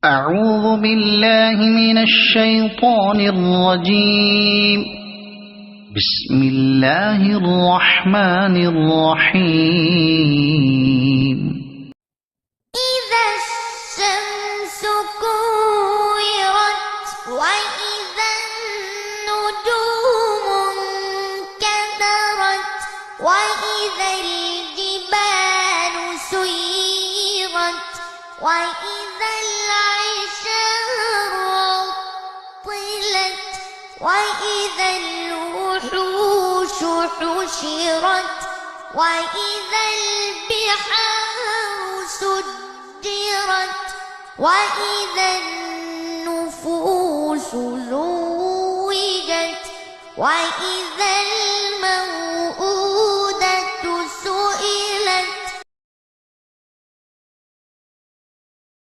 أعوذ بالله من الشيطان الرجيم. بسم الله الرحمن الرحيم. إذا الشمس كورت وإذا النجوم انكدرت وإذا الجبال سيرت وإذا العشار عطلت وإذا الوحوش حشرت وإذا البحار سجرت وإذا النفوس زوجت وإذا